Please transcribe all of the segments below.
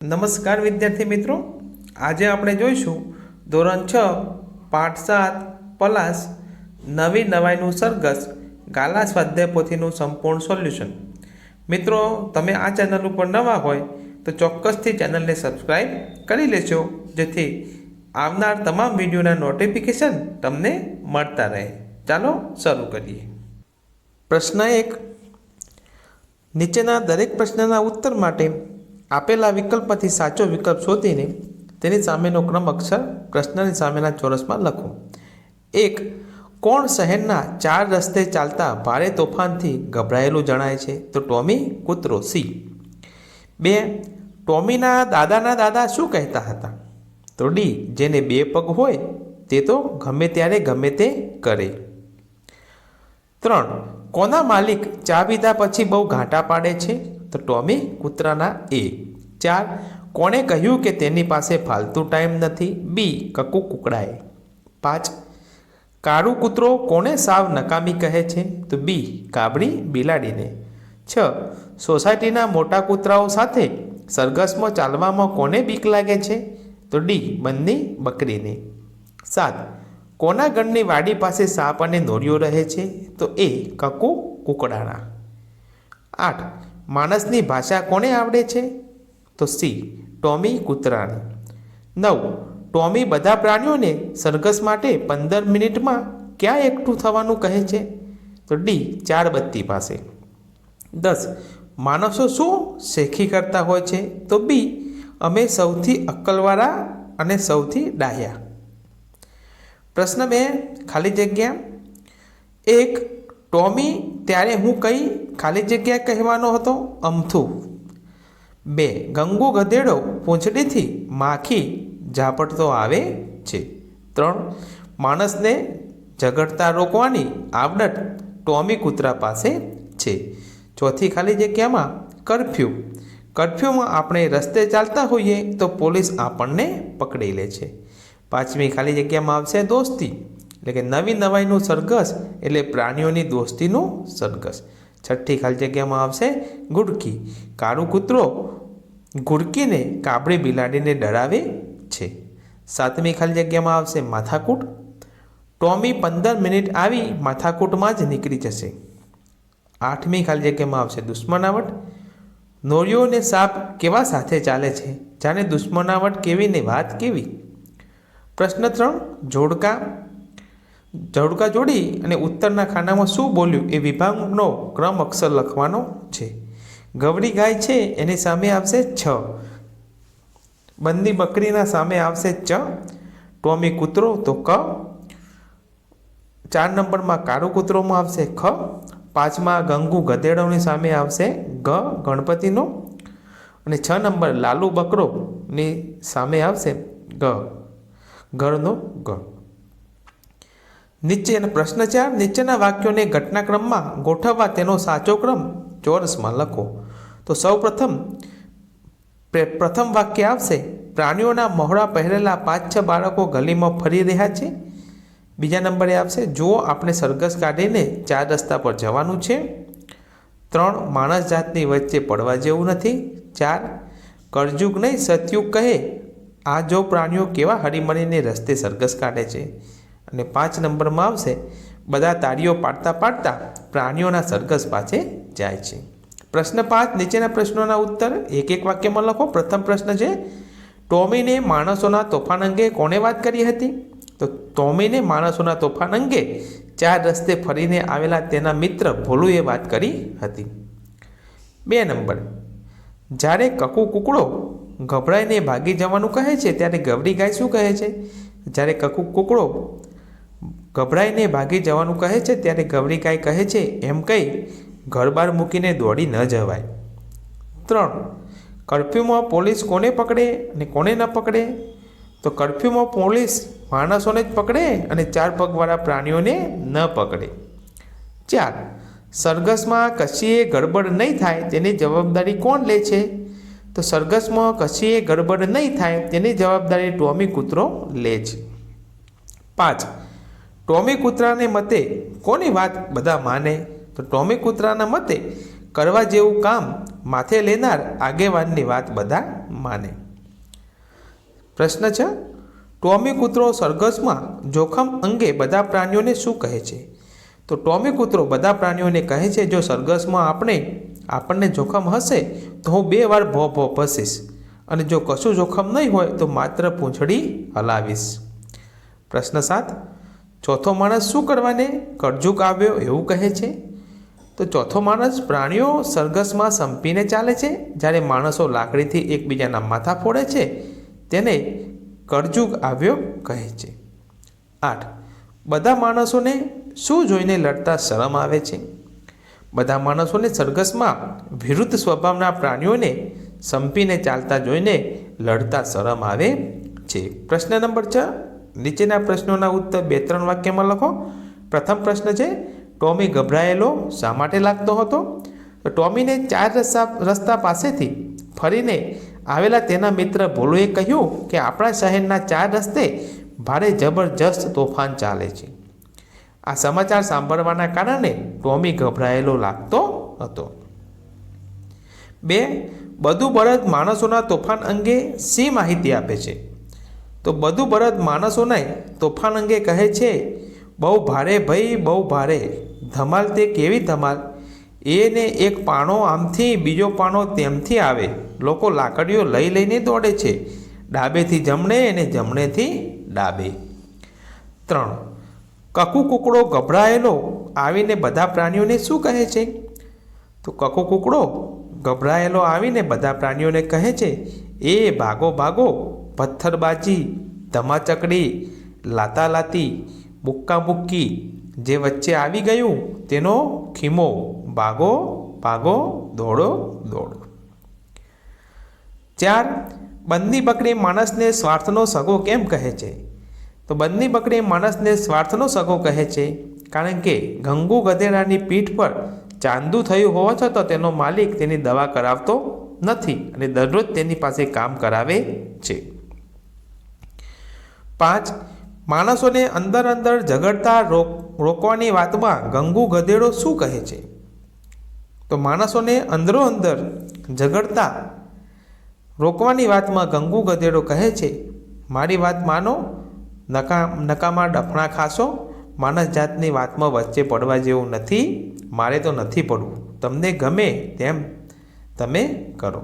નમસ્કાર વિદ્યાર્થી મિત્રો, આજે આપણે જોઈશું ધોરણ 6 પાઠ 7 પલાસ નવી નવાઈનું સરઘસ ગાલા સ્વાધ્યાય પોથીનું સંપૂર્ણ સોલ્યુશન. મિત્રો, તમે આ ચેનલ ઉપર નવા હોય તો ચોક્કસથી ચેનલને સબસ્ક્રાઈબ કરી લેશો, જેથી આવનાર તમામ વિડીયોના નોટિફિકેશન તમને મળતા રહે. ચાલો શરૂ કરીએ. પ્રશ્ન 1. નીચેના દરેક પ્રશ્નના ઉત્તર માટે આપેલા વિકલ્પમાંથી સાચો વિકલ્પ શોધીને તેની સામેનો ક્રમ અક્ષર પ્રશ્નની સામેના ચોરસમાં લખો. 1. કોણ શહેરના 4 રસ્તે ચાલતા ભારે તોફાનથી ગભરાયેલું જણાય છે? તો ટોમી કૂતરો. સી. 2. ટોમીના દાદા શું કહેતા હતા? તો ડી. જેને 2 પગ હોય તે તો ગમે ત્યારે ગમે તે કરે. 3. કોના માલિક ચા પીધા પછી બહુ ઘાંટા પાડે છે? તો ટોમી કૂતરાના. એ. 4. કોણે કહ્યું કે તેની પાસે ફાલતુ ટાઈમ નથી? બી. કકુ કુકડાએ. 5. કાળું કૂતરો કોને સાવ નકામી કહે છે? તો બી. કાબરી બિલાડીને. 6. સોસાયટીના મોટા કૂતરાઓ સાથે સરઘસમાં ચાલવામાં કોને બીક લાગે છે? તો ડી. બંની બકરીને. 7. કોના ઘરની વાડી પાસે સાપ અને નોળિયો રહે છે? તો એ. કકુ કુકડાના. 8. માણસની ભાષા કોને આવડે છે? તો સી. ટોમી કૂતરાને. 9. ટોમી બધા પ્રાણીઓને સરઘસ માટે 15 મિનિટમાં ક્યાં એકઠું થવાનું કહે છે? તો ડી. 4 બત્તી પાસે. 10. માણસો શું શેખી કરતા હોય છે? તો બી. અમે સૌથી અક્કલવાળા અને સૌથી ડાહ્યા. પ્રશ્ન 2. ખાલી જગ્યા. 1. ટોમી ત્યારે હું કઈ ખાલી જગ્યા કહેવાનો હતો? અમથું. 2. ગંગુ ગધેડો પૂંછડીથી માખી ઝાપટતો આવે છે. 3. માણસને ઝઘડતા રોકવાની આવડત ટોમી કૂતરા પાસે છે. 4થી ખાલી જગ્યામાં કર્ફ્યુ. કર્ફ્યુમાં આપણે રસ્તે ચાલતા હોઈએ તો પોલીસ આપણને પકડી લે છે. 5મી ખાલી જગ્યામાં આવશે દોસ્તી, એટલે કે નવી નવાઈનું સરઘસ એટલે પ્રાણીઓની દોસ્તીનું સરઘસ. 6ઠ્ઠી ખાલી જગ્યામાં આવશે ગુડકી. કાળું કૂતરો ગુડકીને કાબરી બિલાડીને ડરાવે છે. 7મી ખાલી જગ્યામાં આવશે માથાકૂટ. ટોમી 15 મિનિટ આવી માથાકૂટમાં જ નીકળી જશે. 8મી ખાલી જગ્યામાં આવશે દુશ્મનાવટ. નોળિયો અને સાપ કેવા સાથે ચાલે છે? જાણે દુશ્મનાવટ કેવી ને વાત કેવી. પ્રશ્ન 3. જોડકા જોડી અને ઉત્તરના ખાનામાં શું બોલ્યું એ વિભાગનો ક્રમ અક્ષર લખવાનો છે. ગવડી ગાય છે એની સામે આવશે છ. બંદી બકરીના સામે આવશે ચ. ટોમી કૂતરો તો ક. 4 નંબરમાં કાળું કૂતરોમાં આવશે ખ. 5માં ગંગુ ગધેડોની સામે આવશે ગ ગણપતિનો. અને 6 નંબર લાલુ બકરોની સામે આવશે ગ ઘરનો ગ. પ્રશ્ન 4. નીચેના વાક્યોને ઘટનાક્રમમાં ગોઠવવા તેનો સાચો ક્રમ ચોરસમાં લખો. તો સૌ પ્રથમ વાક્ય આવશે પ્રાણીઓના મહોડા પહેરેલા 5-6 બાળકો ગલીમાં ફરી રહ્યા છે. બીજા નંબરે આવશે જુઓ આપણે સરઘસ કાઢીને 4 રસ્તા પર જવાનું છે. 3. માણસ જાતની વચ્ચે પડવા જેવું નથી. 4. કળજુગ નહીં સતયુગ કહે આ જો પ્રાણીઓ કેવા હળીમળીને રસ્તે સરઘસ કાઢે છે. અને 5 નંબરમાં આવશે બધા તાળીઓ પાડતા પાડતા પ્રાણીઓના સરઘસ પાસે જાય છે. પ્રશ્ન 5. નીચેના પ્રશ્નોના ઉત્તર એક વાક્યમાં લખો. પ્રથમ પ્રશ્ન છે ટોમીને માણસોના તોફાન અંગે કોણે વાત કરી હતી? તો ટોમીને માણસોના તોફાન અંગે 4 રસ્તે ફરીને આવેલા તેના મિત્ર ભોલુએ વાત કરી હતી. 2 નંબર. જ્યારે કકુ કુકડો ગભરાઈને ભાગી જવાનું કહે છે ત્યારે ગવડી ગાય શું કહે છે? જ્યારે કકુ કુકડો ગભરાઈને ભાગી જવાનું કહે છે ત્યારે ગવડી ગાય કહે છે એમ કહી ઘર બહાર મૂકીને દોડી ન જવાય. 3. કર્ફ્યુમાં પોલીસ કોને પકડે અને કોને ન પકડે? તો કર્ફ્યુમાં પોલીસ માણસોને જ પકડે અને 4 પગવાળા પ્રાણીઓને ન પકડે. 4. સરઘસમાં કશીએ ગડબડ નહીં થાય તેની જવાબદારી કોણ લે છે? તો સરઘસમાં કશીએ ગડબડ નહીં થાય તેની જવાબદારી ટોમી કૂતરો લે છે. 5. ટોમી કૂતરાને મતે કોની વાત બધા માને? તો ટોમી કૂતરાના મતે કરવા જેવું કામ માથે લેનાર આગેવાનની વાત બધા માને. પ્રશ્ન છે, ટોમી કૂતરો સરઘસમાં જોખમ અંગે બધા પ્રાણીઓને શું કહે છે? તો ટોમી કૂતરો બધા પ્રાણીઓને કહે છે, જો સરઘસમાં આપણને જોખમ હશે તો હું 2 વાર ભો ભો ભસીશ, અને જો કશું જોખમ નહીં હોય તો માત્ર પૂંછડી હલાવીશ. પ્રશ્ન 7, ચોથો માણસ શું કરવાને કળજુક આવ્યો એવું કહે છે? તો ચોથો માણસ પ્રાણીઓ સરઘસમાં સંપીને ચાલે છે, જ્યારે માણસો લાકડીથી એકબીજાના માથા ફોડે છે તેને કળજુગ આવ્યો કહે છે. 8, બધા માણસોને શું જોઈને લડતા શરમ આવે છે? બધા માણસોને સરઘસમાં વિરુદ્ધ સ્વભાવના પ્રાણીઓને સંપીને ચાલતા જોઈને લડતા શરમ આવે છે. પ્રશ્ન નંબર 6, નીચેના પ્રશ્નોના ઉત્તર 2-3 વાક્યમાં લખો. પ્રથમ પ્રશ્ન છે, ટોમી ગભરાયેલો શા માટે લાગતો હતો? તો ટોમીને 4 રસ્તા પાસેથી ફરીને આવેલા તેના મિત્ર ભોલુએ કહ્યું કે આપણા શહેરના 4 રસ્તે ભારે જબરજસ્ત તોફાન ચાલે છે. આ સમાચાર સાંભળવાના કારણે ટોમી ગભરાયેલો લાગતો હતો. 2, બધું બળદ માણસોના તોફાન અંગે શી માહિતી આપે છે? તો બધું બળદ માણસોને તોફાન અંગે કહે છે, બહુ ભારે ભાઈ, બહુ ભારે, ધમાલ તે કેવી ધમાલ, એને એક પાણો આમથી બીજો પાણો તેમથી આવે, લોકો લાકડીઓ લઈ લઈને દોડે છે, ડાબેથી જમણે અને જમણેથી ડાબે. 3, કકુ કૂકડો ગભરાયેલો આવીને બધા પ્રાણીઓને શું કહે છે? તો કકુ કૂકડો ગભરાયેલો આવીને બધા પ્રાણીઓને કહે છે, એ ભાગો ભાગો, પથ્થરબાજી, ધમાચકડી, લાતાલાતી, બુક્કા બુક્કી, જે વચ્ચે આવી ગયું તેનો ખીમો, ભાગો ભાગો, દોડો દોડો. 4, બંદી બકરી માણસને સ્વાર્થનો સગો કેમ કહે છે? તો બંદી બકરી માણસને સ્વાર્થનો સગો કહે છે કારણ કે ગંગુ ગધેડાની પીઠ પર ચાંદુ થયું હોવા છતાં તેનો માલિક તેની દવા કરાવતો નથી અને દરરોજ તેની પાસે કામ કરાવે છે. 5, માણસોને અંદર અંદર ઝઘડતા રોકવાની વાતમાં ગંગુ ગધેડો શું કહે છે? તો માણસોને અંદરો અંદર ઝઘડતા રોકવાની વાતમાં ગંગુ ગધેડો કહે છે, મારી વાત માનો, નકામા ડફણા ખાશો, માણસ જાતની વાતમાં વચ્ચે પડવા જેવું નથી, મારે તો નથી પડવું, તમને ગમે તેમ તમે કરો.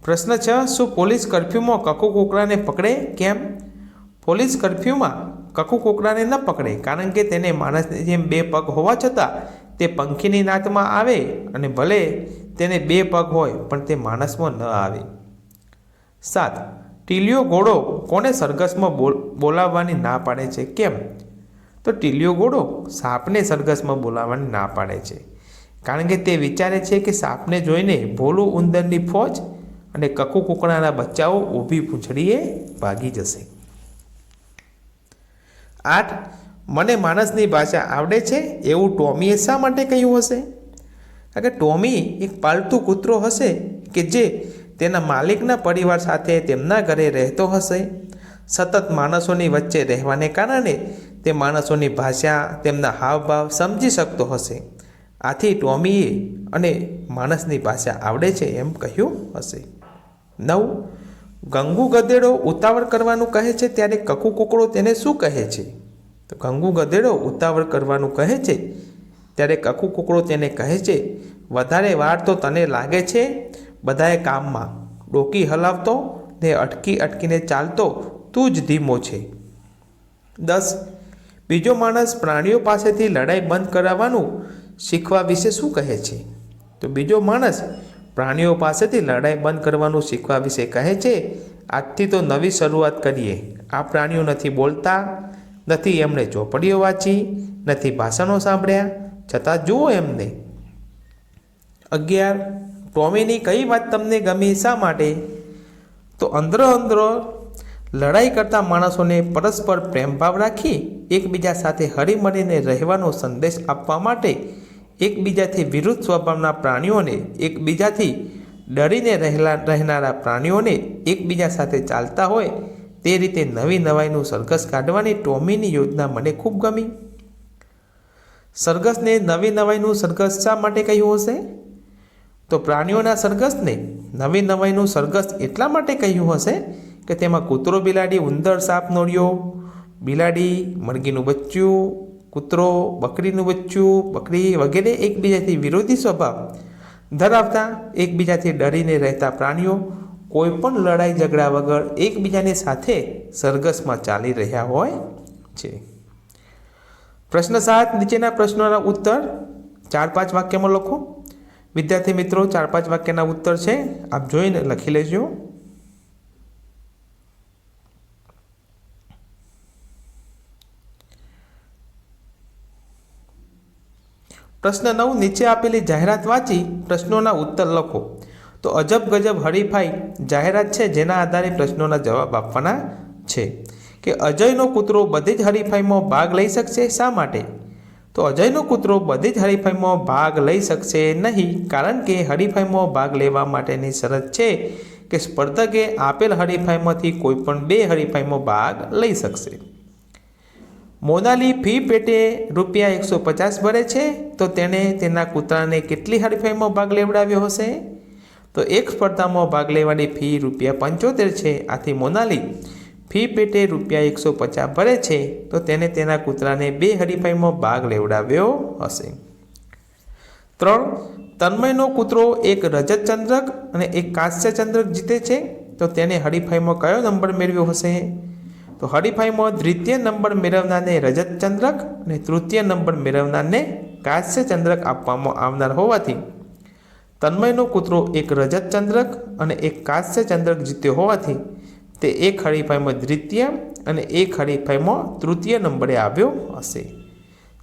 પ્રશ્ન 6, શું પોલીસ કર્ફ્યુમાં કકુ કૂકડાને પકડે કેમ? પોલીસ કર્ફ્યુમાં કકુ કૂકડાને ન પકડે કારણ કે તેને માણસની જેમ 2 પગ હોવા છતાં તે પંખીની નાતમાં આવે અને ભલે તેને 2 પગ હોય પણ તે માણસમાં ન આવે. 7, ટીલિયો ઘોડો કોને સરઘસમાં બોલાવવાની ના પાડે છે કેમ? તો ટીલિયો ઘોડો સાપને સરઘસમાં બોલાવવાની ના પાડે છે કારણ કે તે વિચારે છે કે સાપને જોઈને ભોલું ઉંદરની ફોજ અને કકુ કૂકડાના બચ્ચાઓ ઊભી પૂંછડીએ ભાગી જશે. 8, મને માણસની ભાષા આવડે છે એવું ટોમીએ શા માટે કહ્યું હશે? કારણ કે ટોમી એક પાલતુ કૂતરો હશે કે જે તેના માલિકના પરિવાર સાથે તેમના ઘરે રહેતો હશે. સતત માણસોની વચ્ચે રહેવાને કારણે તે માણસોની ભાષા, તેમના હાવભાવ સમજી શકતો હશે. આથી ટોમીએ અને માણસની ભાષા આવડે છે એમ કહ્યું હશે. 9, ગંગુ ગધેડો ઉતાવળ કરવાનું કહે છે ત્યારે કકુ કૂકડો તેને શું કહે છે? તો ગંગુ ગધેડો ઉતાવળ કરવાનું કહે છે ત્યારે કકુ કૂકડો તેને કહે છે, વધારે વાર તો તને લાગે છે બધાએ કામમાં, ડોકી હલાવતો ને અટકીને ચાલતો તું જ ધીમો છે. 10, બીજો માણસ પ્રાણીઓ પાસેથી લડાઈ બંધ કરાવવાનું શીખવા વિશે શું કહે છે? તો બીજો માણસ પ્રાણીઓ પાસેથી લડાઈ બંધ કરવાનું શીખવા વિશે કહે છે, આજથી તો નવી શરૂઆત કરીએ. આ પ્રાણીઓ નથી બોલતા, નથી એમણે ચોપડીઓ વાંચી, નથી ભાષણો સાંભળ્યા, છતાં જુઓ એમને. 11, ટોમીની કઈ વાત તમને ગમી શા માટે? તો અંદરો લડાઈ કરતા માણસોને પરસ્પર પ્રેમભાવ રાખી એકબીજા સાથે હળીમળીને રહેવાનો સંદેશ આપવા માટે એકબીજાથી વિરુદ્ધ સ્વભાવના પ્રાણીઓને, એકબીજાથી ડરીને રહેનારા પ્રાણીઓને એકબીજા સાથે ચાલતા હોય તે રીતે નવી નવાઈનું સરઘસ કાઢવાની ટોમીની યોજના મને ખૂબ ગમી. સરઘસને નવી નવાઈનું સરઘસ શા માટે કહ્યું હશે? તો પ્રાણીઓના સરઘસને નવી નવાઈનું સરઘસ એટલા માટે કહ્યું હશે કે તેમાં કૂતરો, બિલાડી, ઉંદર, સાપ, નોળિયો, બિલાડી, મરઘીનું બચ્ચું, કૂતરો, બકરીનું બચ્ચું, બકરી વગેરે એકબીજાથી વિરોધી સ્વભાવ ધરાવતા, એકબીજાથી ડરીને રહેતા પ્રાણીઓ કોઈ પણ લડાઈ ઝઘડા વગર એકબીજાની સાથે સરઘસમાં ચાલી રહ્યા હોય છે. પ્રશ્ન 7, નીચેના પ્રશ્નોના ઉત્તર 4-5 વાક્યમાં લખો. વિદ્યાર્થી મિત્રો, 4-5 વાક્યના ઉત્તર છે, આપ જોઈને લખી લેજો. પ્રશ્ન 9, નીચે આપેલી જાહેરાત વાંચી પ્રશ્નોના ઉત્તર લખો. તો અજબ ગજબ હરીફાઈ જાહેરાત છે જેના આધારે પ્રશ્નોના જવાબ આપવાના છે. કે અજયનો કૂતરો બધી જ હરીફાઈમાં ભાગ લઈ શકશે, શા માટે? તો અજયનો કૂતરો બધી જ હરીફાઈમાં ભાગ લઈ શકશે નહીં, કારણ કે હરીફાઈમાં ભાગ લેવા માટેની શરત છે કે સ્પર્ધકે આપેલ હરીફાઈમાંથી કોઈ પણ 2 હરીફાઈમાં ભાગ લઈ શકશે. મોનાલી ફી પેટે ₹150 ભરે છે, તો તેણે તેના કૂતરાને કેટલી હરીફાઈમાં ભાગ લેવડાવ્યો હશે? તો એક સ્પર્ધામાં ભાગ લેવાની ફી ₹75 છે. આથી મોનાલી ફી પેટે ₹150 ભરે છે, તો તેને તેના કૂતરાને 2 હરીફાઈમાં ભાગ લેવડાવ્યો હશે. 3, તન્મયનો કૂતરો એક રજત ચંદ્રક અને એક કાંસ્ય ચંદ્રક જીતે છે, તો તેને હરીફાઈમાં કયો નંબર મેળવ્યો હશે? તો હરીફાઈમાં દ્વિતીય નંબર મેળવનારને રજત ચંદ્રક અને તૃતીય નંબર મેળવનારને કાંસ્ય ચંદ્રક આપવામાં આવનાર હોવાથી તન્મયનો કૂતરો એક રજત ચંદ્રક અને એક કાંસ્ય ચંદ્રક જીત્યો હોવાથી તે એક હરીફાઈમાં દ્વિતીય અને એક હરીફાઈમાં તૃતીય નંબરે આવ્યો હશે.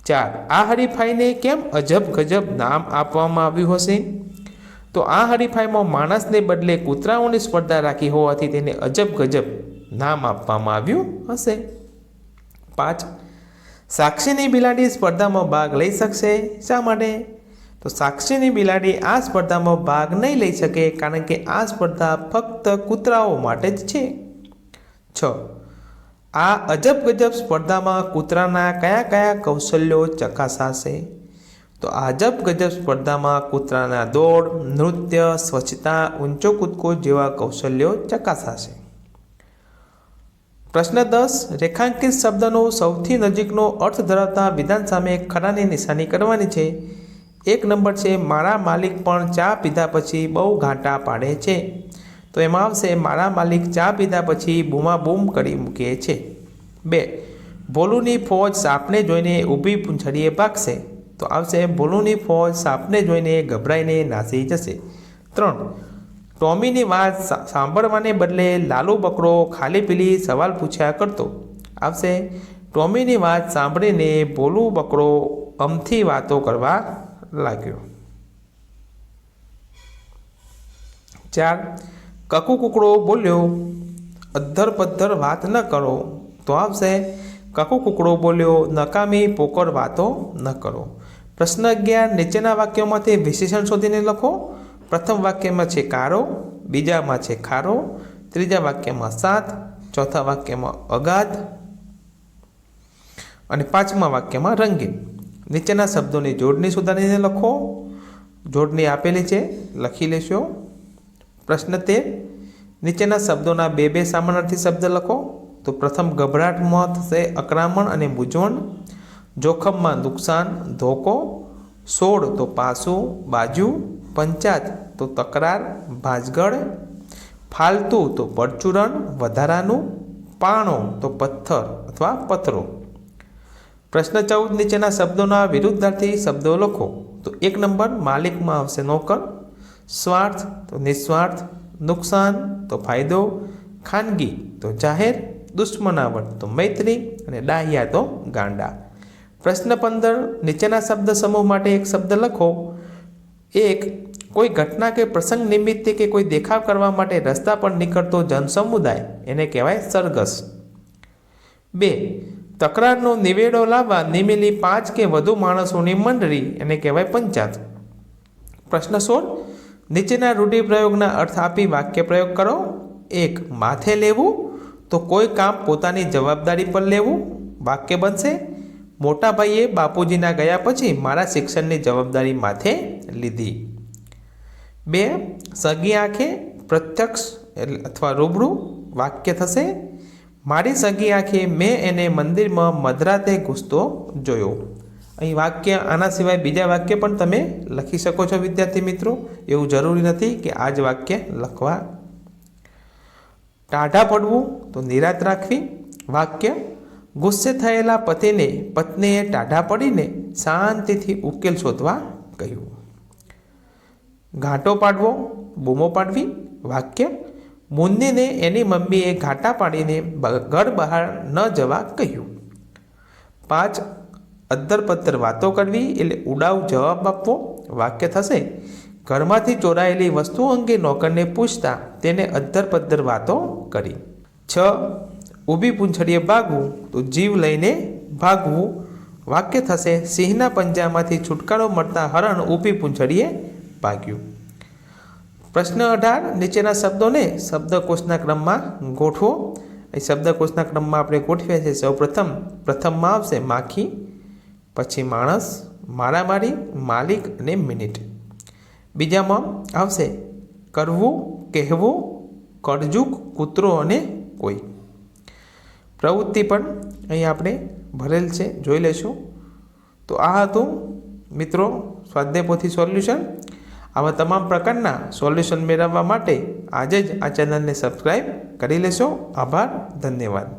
4, આ હરીફાઈને કેમ અજબ ગજબ નામ આપવામાં આવ્યું હશે? તો આ હરીફાઈમાં માણસને બદલે કૂતરાઓની સ્પર્ધા રાખી હોવાથી તેને અજબ ગજબ નામ આપવામાં આવ્યું હશે. 5, સાક્ષીની બિલાડી સ્પર્ધામાં ભાગ લઈ શકશે, શા માટે? તો સાક્ષીની બિલાડી આ સ્પર્ધામાં ભાગ નહીં લઈ શકે, કારણ કે આ સ્પર્ધા ફક્ત કૂતરાઓ માટે જ છે. 6, આ અજબ ગજબ સ્પર્ધામાં કૂતરાના કયા કયા કૌશલ્યો ચકાસાશે? તો આ અજબ ગજબ સ્પર્ધામાં કૂતરાના દોડ, નૃત્ય, સ્વચ્છતા, ઊંચો કૂદકો જેવા કૌશલ્યો ચકાસાશે. પ્રશ્ન 10, રેખાંકિત શબ્દનો સૌથી નજીકનો અર્થ ધરાવતા વિધાન સામે ખરાની નિશાની કરવાની છે. 1 નંબર છે, મારા માલિક પણ ચા પીધા પછી બહુ ઘાંટા પાડે છે. તો એમાં આવશે, મારા માલિક ચા પીધા પછી બૂમાબૂમ કરી મૂકે છે. 2, ભોલુની ફોજ સાપને જોઈને ઊભી પૂંછડીએ ભાગશે. તો આવશે, ભોલુની ફોજ સાપને જોઈને ગભરાઈને નાસી જશે. 3, ટોમીની વાત સાંભળવાને બદલે લાલુ બકરો ખાલી પીલી સવાલ પૂછ્યા કરતો. આવશે, ટોમીની વાત સાંભળીને ભોલુ બકરો અમથી વાતો કરવા લાગ્યો. 4, કકુ કુકડો બોલ્યો, અધ્ધર પધ્ધર વાત ન કરો. તો આવશે, કકુ કુકડો બોલ્યો, નકામી પોકળ વાતો ન કરો. પ્રશ્ન 11, નીચેના વાક્યોમાંથી વિશેષણ શોધીને લખો. પ્રથમ વાક્યમાં છે કારો, બીજામાં છે ખારો, ત્રીજા વાક્યમાં સાત, ચોથા વાક્યમાં અગાધ અને પાંચમા વાક્યમાં રંગીન. નીચેના શબ્દોની જોડણી સુધારીને લખો. જોડણી આપેલી છે, લખી લેશો. પ્રશ્ન 13, નીચેના શબ્દોના 2 સમાનાર્થી શબ્દ લખો. તો પ્રથમ ગભરાટમાં થશે અકરામણ અને મૂંઝવણ, જોખમમાં નુકસાન, ધોકો, સોળ તો પાસું, બાજુ, પંચાત તો તકરાર, ભાંજગળ, ફાલતુ તો પરચુરણ, વધારાનું, પાણો તો પથ્થર અથવા પથરો. પ્રશ્ન 14, નીચેના શબ્દોના વિરુદ્ધાર્થી શબ્દો લખો. તો 1 નંબર, માલિકમાં આવશે નોકર, સ્વાર્થ તો નિસ્વાર્થ, નુકસાન તો ફાયદો, ખાનગી તો જાહેર, દુશ્મનાવટ તો મૈત્રી અને ડાહ્યા તો ગાંડા. પ્રશ્ન 15, નીચેના શબ્દ સમૂહ માટે એક શબ્દ લખો. 1, કોઈ ઘટના કે પ્રસંગ નિમિત્તે કે કોઈ દેખાવ કરવા માટે રસ્તા પર નીકળતો જનસમુદાય એને કહેવાય સરઘસ. 2, તકરારનો નિવેડો લાવવા નિમેલી 5 કે વધુ માણસોની મંડળી એને કહેવાય પંચાયત. પ્રશ્ન 16, નીચેના રૂઢિપ્રયોગના અર્થ આપી વાક્ય પ્રયોગ કરો. 1, માથે લેવું તો કોઈ કામ પોતાની જવાબદારી પર લેવું, વાક્ય બનશે. મોટા ભાઈએ બાપુજીના ગયા પછી મારા શિક્ષણની જવાબદારી માથે લીધી. 2. સગી આંખે પ્રત્યક્ષ અથવા રૂબરૂ વાક્ય થશે. મારી સગી આંખે મેં એને મંદિરમાં મધરાતે ઘૂસતો જોયો. અહીં વાક્ય આના સિવાય બીજા વાક્ય પણ તમે લખી શકો છો વિદ્યાર્થી મિત્રો. એવું જરૂરી નથી કે આ જ વાક્ય લખવા. ટાઢા પડવું તો નિરાત રાખવી. વાક્ય ગુસ્સે થયેલા પતિને પત્નીએ ટાઢા પડીને શાંતિથી ઉકેલ શોધવા કહ્યું. ઘાંટો પાડવો બૂમો પાડવી. વાક્ય મુન્નીને એની મમ્મીએ ઘાંટા પાડીને ઘર બહાર ન જવા કહ્યું. 5. અદ્ધર પદ્ધર વાતો કરવી એટલે ઉડાવ જવાબ આપવો. વાક્ય થશે ઘરમાંથી ચોરાયેલી વસ્તુઓ અંગે નોકરને પૂછતા તેને અદ્ધર પદ્ધર વાતો કરી. 6. ઊભી પૂંછડીએ ભાગવું તો જીવ લઈને ભાગવું. વાક્ય થશે સિંહના પંજામાંથી છુટકારો મળતા હરણ ઊભી પૂંછડીએ ભાગ્યું. પ્રશ્ન 18. નીચેના શબ્દોને શબ્દકોશના ક્રમમાં ગોઠવો. એ શબ્દકોશના ક્રમમાં આપણે ગોઠવ્યા છે. પ્રથમમાં આવશે માખી, પછી માણસ, મારામારી, માલિક અને મિનિટ. બીજામાં આવશે કરવું, કહેવું, કળજુક, કૂતરો અને કોઈ. પ્રવૃત્તિ પણ અહીં આપણે ભરેલ છે, જોઈ લેશું. તો આ હતું મિત્રો સ્વાધ્યાય પોથી સોલ્યુશન. આવા તમામ પ્રકારના સોલ્યુશન મેળવવા માટે આજે જ આ ચેનલને સબસ્ક્રાઈબ કરી લેશો. આભાર, ધન્યવાદ.